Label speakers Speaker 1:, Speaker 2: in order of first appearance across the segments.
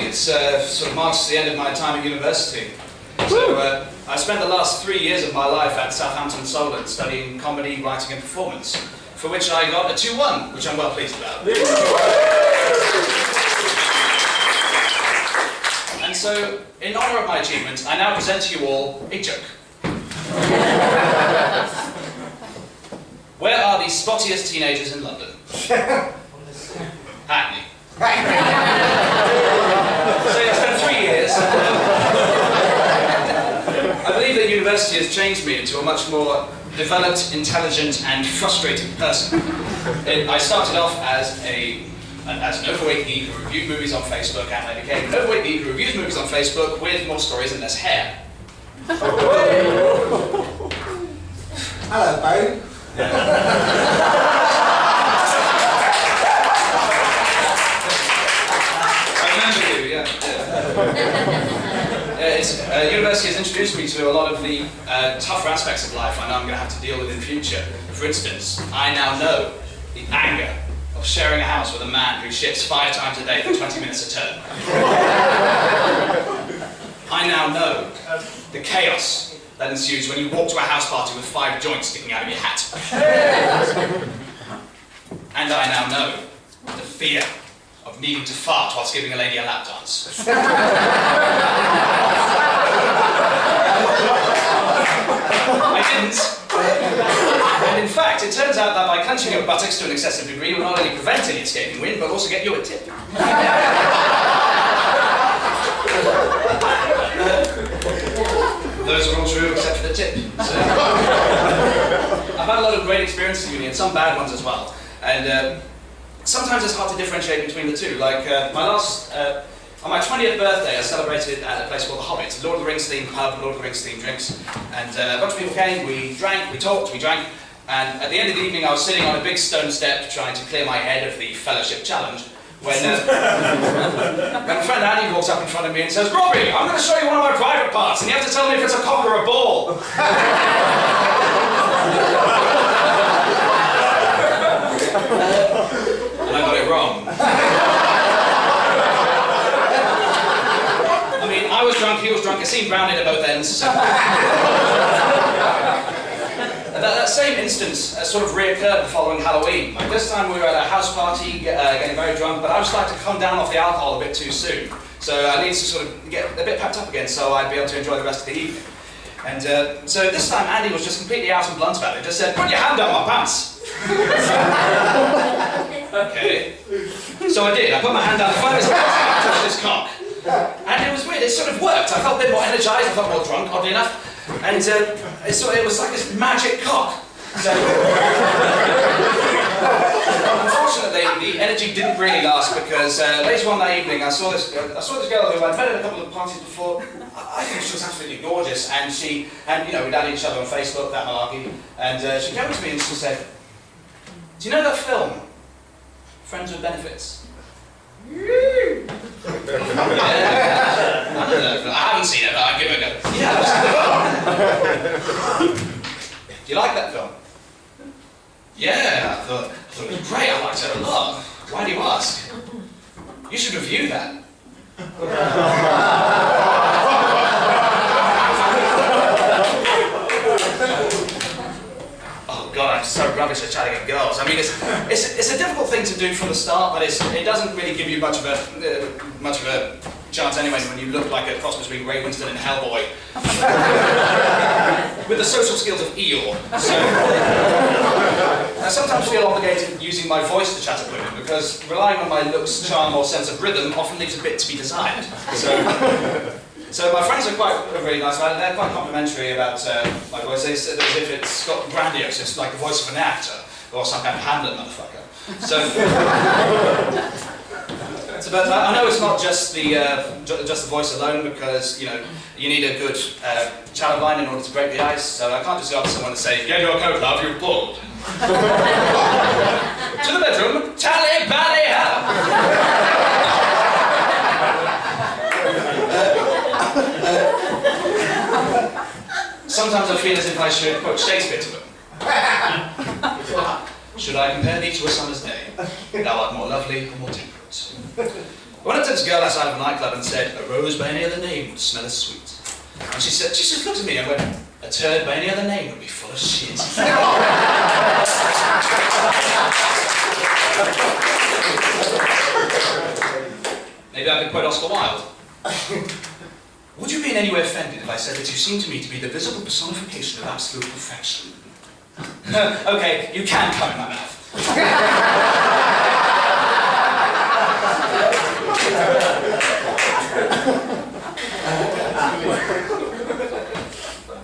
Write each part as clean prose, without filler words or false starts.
Speaker 1: It sort of marks the end of my time at university. So I spent the last 3 years of my life at Southampton Solent studying comedy, writing and performance, for which I got a 2-1, which I'm well pleased about. And so, in honour of my achievement, I now present to you all a joke. Where are the spottiest teenagers in London? Hackney. So I spent 3 years. I believe that university has changed me into a much more developed, intelligent, and frustrated person. I started off as an overweight geek who reviewed movies on Facebook, and I became an overweight geek who reviews movies on Facebook with more stories and less hair.
Speaker 2: Hello, Bane.
Speaker 1: University has introduced me to a lot of the tougher aspects of life I know I'm going to have to deal with in future. For instance, I now know the anger of sharing a house with a man who shits 5 times a day for 20 minutes a turn. I now know the chaos that ensues when you walk to a house party with 5 joints sticking out of your hat. And I now know the fear of needing to fart whilst giving a lady a lap dance. I didn't. And in fact, it turns out that by clenching your buttocks to an excessive degree, you will not only prevent any escaping wind, but also get you a tip. Those are all true except for the tip. So, I've had a lot of great experiences in uni, and some bad ones as well. And sometimes it's hard to differentiate between the two. Like on my 20th birthday, I celebrated at a place called The Hobbit, Lord of the Rings themed pub, Lord of the Rings themed drinks. And a bunch of people came, we drank, we talked, we drank. And at the end of the evening, I was sitting on a big stone step trying to clear my head of the fellowship challenge when my friend Andy walks up in front of me and says, "Robbie, I'm going to show you one of my private parts, and you have to tell me if it's a cock or a ball." And I got it wrong. I mean, I was drunk, he was drunk, it seemed rounded at both ends. So. That same instance sort of reoccurred the following Halloween. Like this time we were at a house party, getting very drunk, but I was starting to come down off the alcohol a bit too soon. So I needed to sort of get a bit pepped up again so I'd be able to enjoy the rest of the evening. And so this time Andy was just completely out and blunt about it. Just said, "Put your hand down my pants." Okay. So I did. I put my hand down the front of his pants and touched his cock. And it was weird. It sort of worked. I felt a bit more energized. I felt more drunk, oddly enough. And it was like this magic cock. So, unfortunately, the energy didn't really last because later on that evening, I saw this girl who I'd met at a couple of parties before. I think she was absolutely gorgeous, and we'd added each other on Facebook, that malarkey. And she came to me and she said, "Do you know that film, Friends with Benefits?" Yeah. I don't know. I haven't seen it, but I'll give it a go. Yeah, do you like that film? Yeah, I thought it was great. I liked it a lot. Why do you ask? You should review that. Oh God, I'm so rubbish at chatting at girls. I mean, it's a difficult thing to do from the start, but it doesn't really give you much of a chance anyway when you look like a cross between Ray Winston and Hellboy. With the social skills of Eeyore. So, I sometimes feel obligated using my voice to chat at women because relying on my looks, charm or sense of rhythm often leaves a bit to be desired. So my friends are really nice about it. They're quite complimentary about my voice. They said as if it's got grandiose, it's like the voice of an actor or some kind of Hamlet motherfucker. So, but I know it's not just the voice alone because you need a good channel line in order to break the ice. So I can't just go up to someone and say, "Get your coat, love, you're bald." To the bedroom, tally bally hell. Sometimes I feel as if I should quote Shakespeare to them. Should I compare thee to a summer's day? Thou art more lovely and more temperate. I went up to this girl outside of a nightclub and said, a rose by any other name would smell as sweet. And she just looked at me and went, a turd by any other name would be full of shit. Maybe I could quote Oscar Wilde. Would you be in any way offended if I said that you seem to me to be the visible personification of absolute perfection? Okay, you can come in my mouth.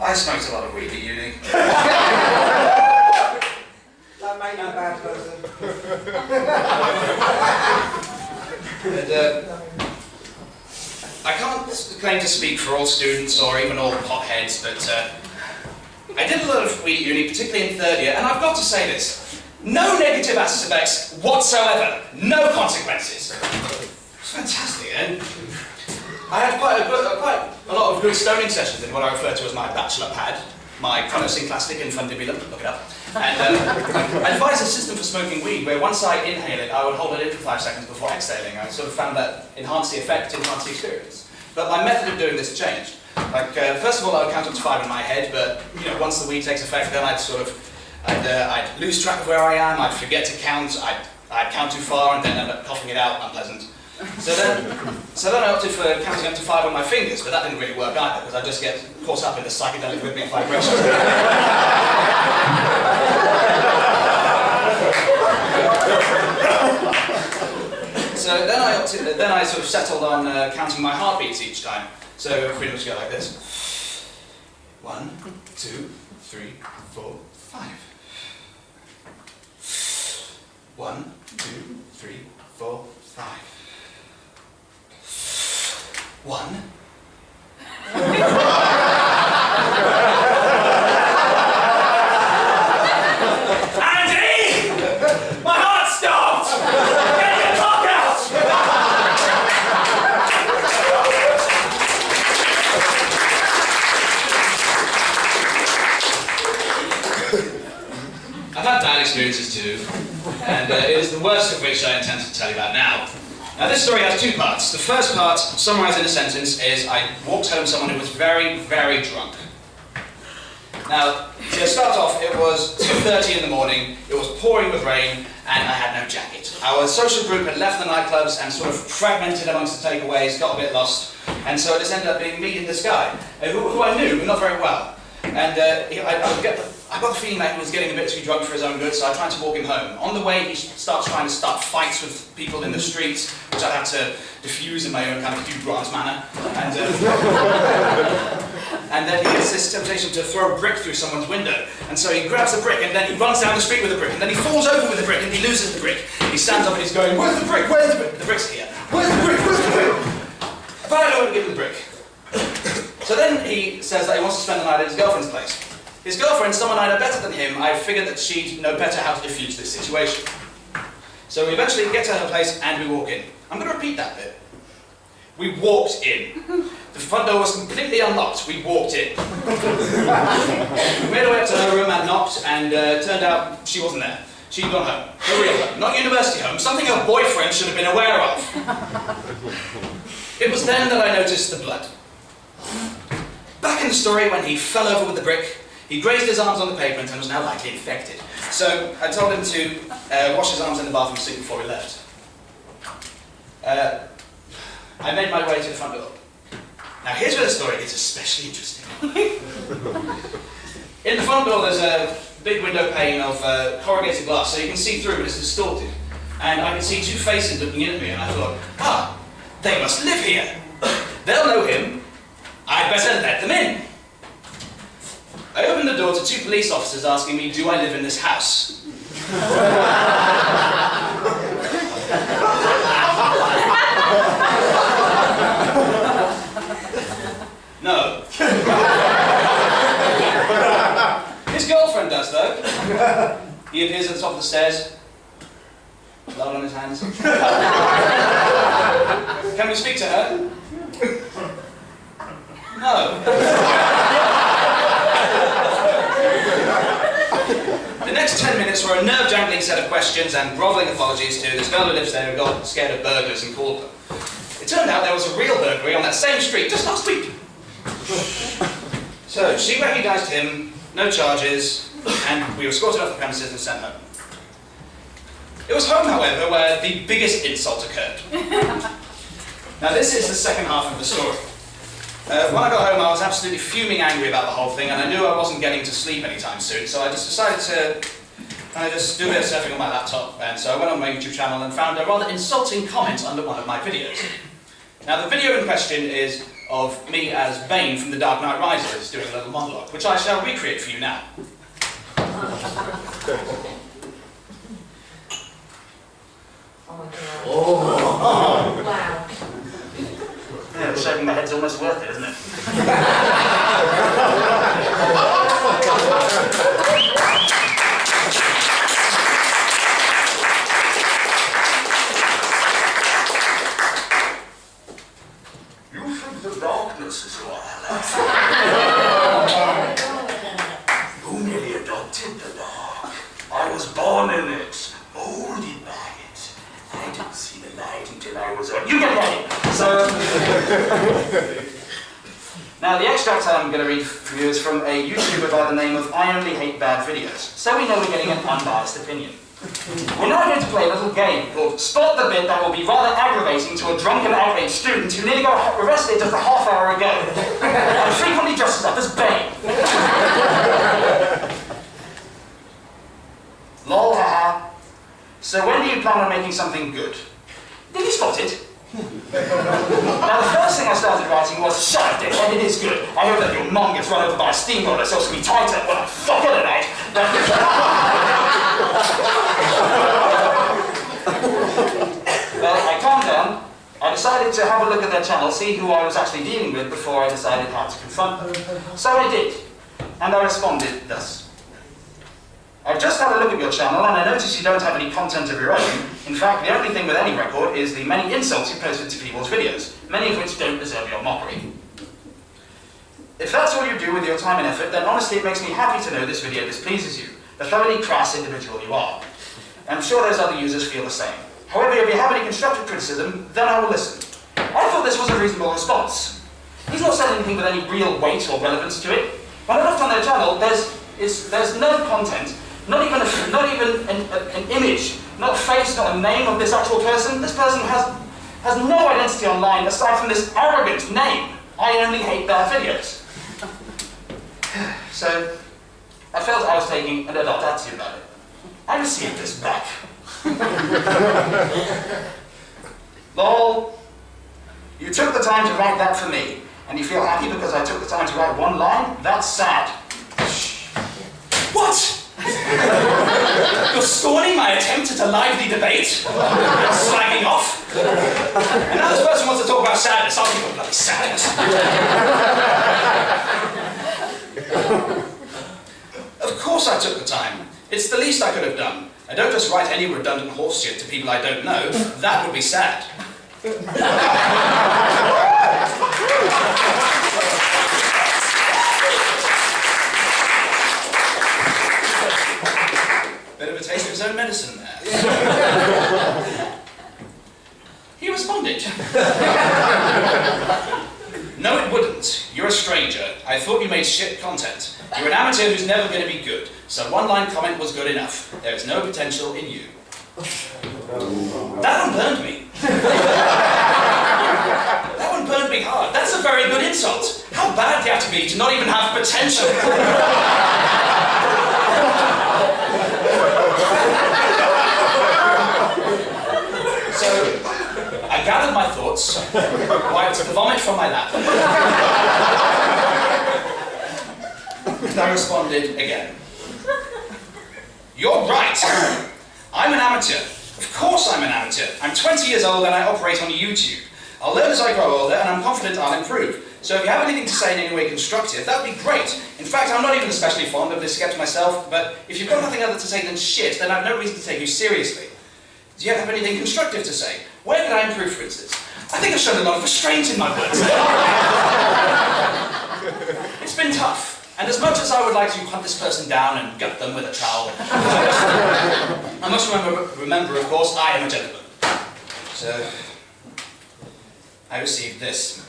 Speaker 1: I smoked a lot of weed at uni.
Speaker 2: That made you a bad person.
Speaker 1: And, I can't claim to speak for all students or even all potheads, but I did a lot of weed at uni, particularly in third year, and I've got to say this. No negative aspects whatsoever. No consequences. It's fantastic. And I had quite a lot of good stoning sessions in what I refer to as my bachelor pad, my chronosynclastic infundibulum, look it up. And I devised a system for smoking weed where once I inhale it, I would hold it in for 5 seconds before exhaling. I sort of found that enhanced the effect, enhanced the experience. But my method of doing this changed. Like, first of all, I would count up to 5 in my head, but once the weed takes effect, then I'd lose track of where I am, I'd forget to count, I'd count too far and then end up coughing it out, unpleasant. So then I opted for counting up to 5 on my fingers, but that didn't really work either, because I just get caught up in the psychedelic rhythmic vibrations. So then I sort of settled on counting my heartbeats each time. So pretty much go like this. 1, 2, 3, 4, 5. 1, 2, 3, 4, 5. 1. Andy! My heart stopped! Get your cock out! I've had bad experiences too, and it is the worst of which I intend to tell you about now. Now this story has 2 parts. The first part, summarised in a sentence, is I walked home someone who was very, very drunk. Now, to start off, it was 2:30 in the morning, it was pouring with rain, and I had no jacket. Our social group had left the nightclubs and sort of fragmented amongst the takeaways, got a bit lost, and so it just ended up being me and this guy, who I knew, but not very well. And I got the feeling that he was getting a bit too drunk for his own good, so I tried to walk him home. On the way, he starts trying to start fights with people in the streets, which I had to diffuse in my own kind of Hugh Grant manner. And then he gets this temptation to throw a brick through someone's window. And so he grabs the brick, and then he runs down the street with the brick, and then he falls over with the brick, and he loses the brick. He stands up and he's going, "Where's the brick? Where's the brick?" The brick's here. "Where's the brick? Where's the brick?" But I don't want to give him the brick. So then he says that he wants to spend the night at his girlfriend's place. His girlfriend, someone I know better than him, I figured that she'd know better how to diffuse this situation. So we eventually get to her place and we walk in. I'm going to repeat that bit. We walked in. The front door was completely unlocked. We walked in. We made our way up to her room and knocked, and turned out she wasn't there. She'd gone home. Her real home, not university home, something her boyfriend should have been aware of. It was then that I noticed the blood. Back in the story, when he fell over with the brick, he grazed his arms on the pavement and was now likely infected. So I told him to wash his arms in the bathroom sink before we left. I made my way to the front door. Now here's where the story gets especially interesting. In the front door there's a big window pane of corrugated glass, so you can see through, but it's distorted. And I could see 2 faces looking in at me, and I thought, they must live here. They'll know him. I'd better let them in. I opened the door to 2 police officers asking me, do I live in this house? No. His girlfriend does, though. He appears at the top of the stairs, blood on his hands. Can we speak to her? No. The next 10 minutes were a nerve-jangling set of questions and grovelling apologies to this girl who lives there who got scared of burglars and called them. turned out there was a real burglary on that same street just last week. So she recognised him, no charges, and we were escorted off the premises and sent home. It was home, however, where the biggest insult occurred. Now this is the second half of the story. When I got home, I was absolutely fuming angry about the whole thing, and I knew I wasn't getting to sleep anytime soon, so I just decided to just do a bit of surfing on my laptop, and so I went on my YouTube channel and found a rather insulting comment under one of my videos. Now the video in question is of me as Bane from The Dark Knight Rises doing a little monologue, which I shall recreate for you now.
Speaker 3: Oh my god.
Speaker 4: Oh.
Speaker 3: Wow.
Speaker 1: Yeah, shaving my head's almost worth it, isn't it?
Speaker 4: You think the darkness is your ally? You merely adopted the dark. I was born in it, molded by it. I didn't see the light until I was a...
Speaker 1: You get ready! So, now the extract I'm going to read for you is from a YouTuber by the name of IOnlyHateBadVideos, so we know we're getting an unbiased opinion. We're now going to play a little game called Spot the Bit that will be rather aggravating to a drunken, outraged student who nearly got arrested just a half hour ago, and frequently dresses up as Bane. Lol, haha. So when do you plan on making something good? Did you spot it? Now the first thing I started writing was, shut up, dickhead, it is good. I hope that your mum gets run over by a steamroller so it's going to be tighter when I fuck her tonight. Well, I calmed down. I decided to have a look at their channel, see who I was actually dealing with before I decided how to confront them. So I did, and I responded thus. I've just had a look at your channel and I noticed you don't have any content of your own. In fact, the only thing with any record is the many insults you posted to people's videos, many of which don't deserve your mockery. If that's all you do with your time and effort, then honestly it makes me happy to know this video displeases you, the thoroughly crass individual you are. I'm sure those other users feel the same. However, if you have any constructive criticism, then I will listen. I thought this was a reasonable response. He's not saying anything with any real weight or relevance to it. When I looked on their channel, there's no content, not even an image, not a face, not a name of this actual person. This person has no identity online aside from this arrogant name. I only hate their videos. So, I felt I was taking an adult attitude about it. I received this back. Lol, you took the time to write that for me, and you feel happy because I took the time to write one line? That's sad. What? You're scorning my attempt at a lively debate? Slagging off? And now this person wants to talk about sadness. I'll give him bloody sadness. Of course I took the time. It's the least I could have done. I don't just write any redundant horse shit to people I don't know. That would be sad. Bit of a taste of his own medicine there. He responded. No, it wouldn't. You're a stranger. I thought you made shit content. You're an amateur who's never going to be good. So one-line comment was good enough. There is no potential in you. That one burned me. That one burned me hard. That's a very good insult. How bad do you have to be to not even have potential? So, I gathered my thoughts, wiped the vomit from my lap, and I responded again. You're right. I'm an amateur. Of course I'm an amateur. I'm 20 years old and I operate on YouTube. I'll learn as I grow older and I'm confident I'll improve. So if you have anything to say in any way constructive, that would be great. In fact, I'm not even especially fond of this sketch myself, but if you've got nothing other to say than shit, then I've no reason to take you seriously. Do you have anything constructive to say? Where can I improve, for instance? I think I've shown a lot of restraint in my words. It's been tough. And as much as I would like to hunt this person down and gut them with a trowel, I must remember, of course, I am a gentleman. So, I received this.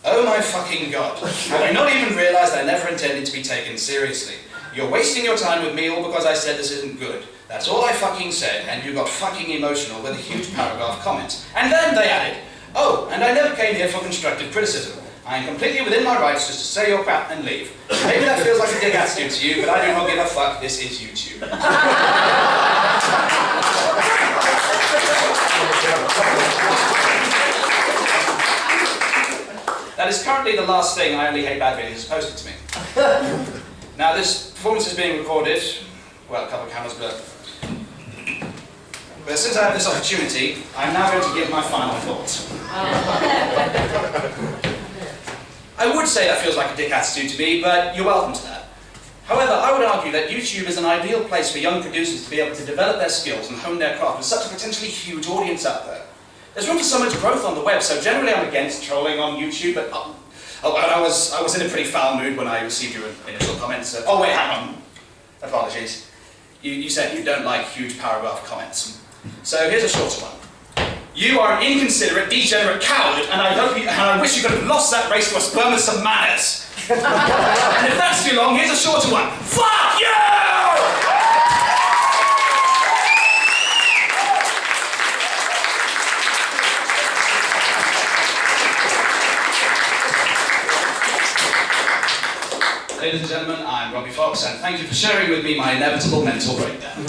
Speaker 1: Oh my fucking god. Have you not even realised I never intended to be taken seriously? You're wasting your time with me all because I said this isn't good. That's all I fucking said, and you got fucking emotional with a huge paragraph comment. And then they added, oh, and I never came here for constructive criticism. I am completely within my rights just to say your crap and leave. Maybe that feels like a dick attitude to you, but I do not give a fuck. This is YouTube. That is currently the last thing IOnlyHateBadVideos has posted to me. Now this performance is being recorded, well, a couple of cameras, but since I have this opportunity, I'm now going to give my final thoughts. I would say that feels like a dick attitude to me, but you're welcome to that. However, I would argue that YouTube is an ideal place for young producers to be able to develop their skills and hone their craft with such a potentially huge audience out there. There's room for so much growth on the web, so generally I'm against trolling on YouTube, but I was in a pretty foul mood when I received your initial comments. Oh wait, hang on. Apologies. You said you don't like huge paragraph comments. So here's a shorter one. You are an inconsiderate, degenerate coward, and I wish you could have lost that race to a sperm with some manners. And if that's too long, here's a shorter one. Fuck you! Ladies and gentlemen, I'm Robbie Fox, and thank you for sharing with me my inevitable mental breakdown.